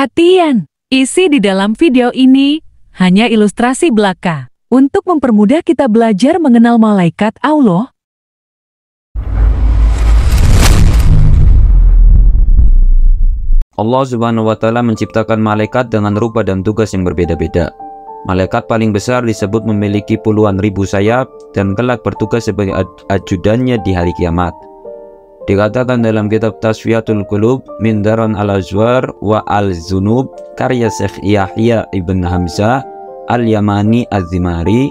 Perhatian, isi di dalam video ini hanya ilustrasi belaka untuk mempermudah kita belajar mengenal malaikat Allah. Allah Subhanahu wa Ta'ala menciptakan malaikat dengan rupa dan tugas yang berbeda-beda. Malaikat paling besar disebut memiliki puluhan ribu sayap dan kelak bertugas sebagai ajudannya di hari kiamat. Dikatakan dalam kitab Tasfiyatul Qulub min Daran al-Azwar wa al-Zunub karya Syekh Yahya ibn Hamzah al-Yamani az-Zimari,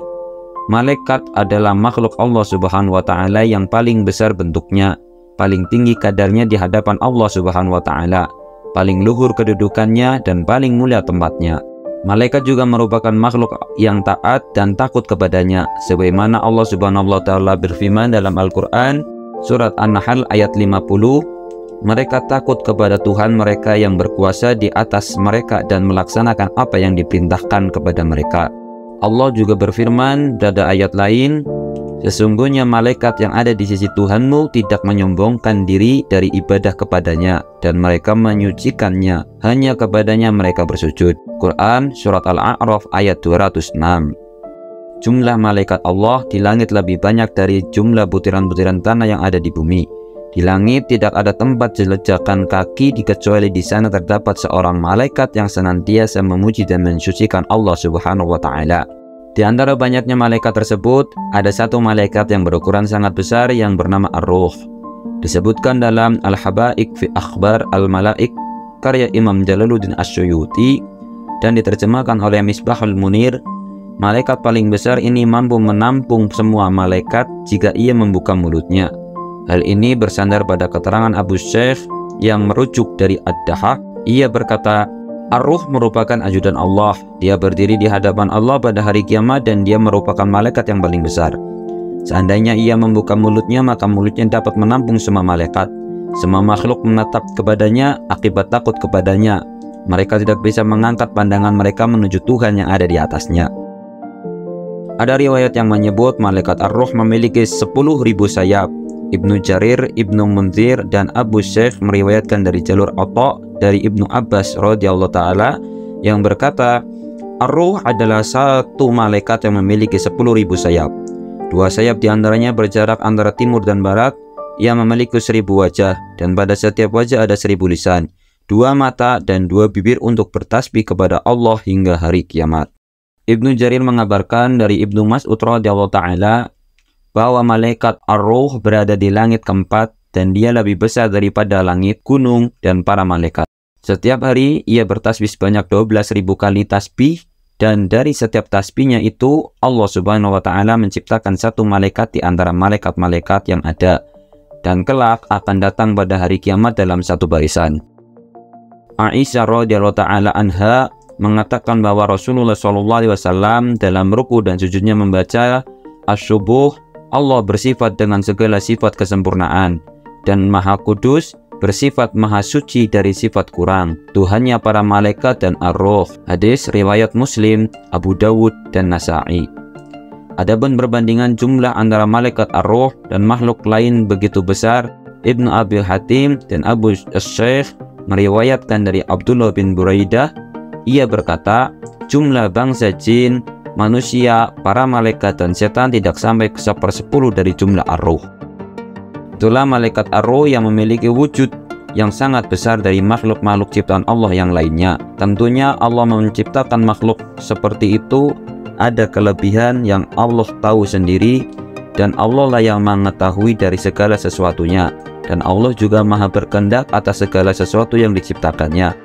malaikat adalah makhluk Allah Subhanahu wa Ta'ala yang paling besar bentuknya, paling tinggi kadarnya di hadapan Allah Subhanahu wa Ta'ala, paling luhur kedudukannya dan paling mulia tempatnya. Malaikat juga merupakan makhluk yang taat dan takut kepadanya, sebagaimana Allah Subhanahu wa Ta'ala berfirman dalam Al-Quran Surat An-Nahl ayat 50, mereka takut kepada Tuhan mereka yang berkuasa di atas mereka dan melaksanakan apa yang diperintahkan kepada mereka. Allah juga berfirman pada ayat lain, sesungguhnya malaikat yang ada di sisi Tuhanmu tidak menyombongkan diri dari ibadah kepadanya dan mereka menyucikannya, hanya kepadanya mereka bersujud. Quran Surat Al-A'raf ayat 206. Jumlah malaikat Allah di langit lebih banyak dari jumlah butiran-butiran tanah yang ada di bumi. Di langit tidak ada tempat jelejakan kaki dikecuali di sana terdapat seorang malaikat yang senantiasa memuji dan mensucikan Allah Subhanahu wa Ta'ala. Di antara banyaknya malaikat tersebut, ada satu malaikat yang berukuran sangat besar yang bernama Ar-Ruh. Disebutkan dalam Al-Habaik fi Akhbar Al-Malaik karya Imam Jalaluddin As-Suyuti dan diterjemahkan oleh Misbahul Munir. Malaikat paling besar ini mampu menampung semua malaikat jika ia membuka mulutnya. Hal ini bersandar pada keterangan Abu Syekh yang merujuk dari Ad-Dahak. Ia berkata, Ar-Ruh merupakan ajudan Allah. Dia berdiri di hadapan Allah pada hari kiamat dan dia merupakan malaikat yang paling besar. Seandainya ia membuka mulutnya, maka mulutnya dapat menampung semua malaikat. Semua makhluk menatap kepadanya akibat takut kepadanya. Mereka tidak bisa mengangkat pandangan mereka menuju Tuhan yang ada di atasnya. Ada riwayat yang menyebut malaikat Ar-Ruh memiliki 10.000 sayap. Ibnu Jarir, Ibnu Munzir, dan Abu Syekh meriwayatkan dari jalur Atha dari Ibnu Abbas radhiyallahu ta'ala yang berkata, Ar-Ruh adalah satu malaikat yang memiliki 10.000 sayap. Dua sayap diantaranya berjarak antara timur dan barat. Ia memiliki 1.000 wajah dan pada setiap wajah ada 1.000 lisan, 2 mata dan 2 bibir untuk bertasbih kepada Allah hingga hari kiamat. Ibnu Jarir mengabarkan dari Ibnu Mas'ud radhiyallahu ta'ala bahwa malaikat Ar-Ruh berada di langit keempat dan dia lebih besar daripada langit, gunung, dan para malaikat. Setiap hari ia bertasbih sebanyak 12.000 kali tasbih dan dari setiap tasbihnya itu Allah Subhanahu wa Ta'ala menciptakan satu malaikat di antara malaikat-malaikat yang ada dan kelak akan datang pada hari kiamat dalam satu barisan. Aisyah radhiyallahu ta'ala anha mengatakan bahwa Rasulullah SAW dalam ruku dan sujudnya membaca Asy-Syubuh, Allah bersifat dengan segala sifat kesempurnaan dan Maha Kudus bersifat Maha Suci dari sifat kurang, Tuhannya para malaikat dan Ar-Ruh. Hadis riwayat Muslim, Abu Dawud dan Nasa'i. Adapun perbandingan jumlah antara malaikat Ar-Ruh dan makhluk lain begitu besar, Ibnu Abi Hatim dan Abu Syekh meriwayatkan dari Abdullah bin Buraidah. Ia berkata, jumlah bangsa jin, manusia, para malaikat dan setan tidak sampai ke 1/10 dari jumlah Ar-Ruh. Itulah malaikat Ar-Ruh yang memiliki wujud yang sangat besar dari makhluk-makhluk ciptaan Allah yang lainnya. Tentunya Allah menciptakan makhluk seperti itu ada kelebihan yang Allah tahu sendiri dan Allah lah yang mengetahui dari segala sesuatunya dan Allah juga maha berkehendak atas segala sesuatu yang diciptakannya.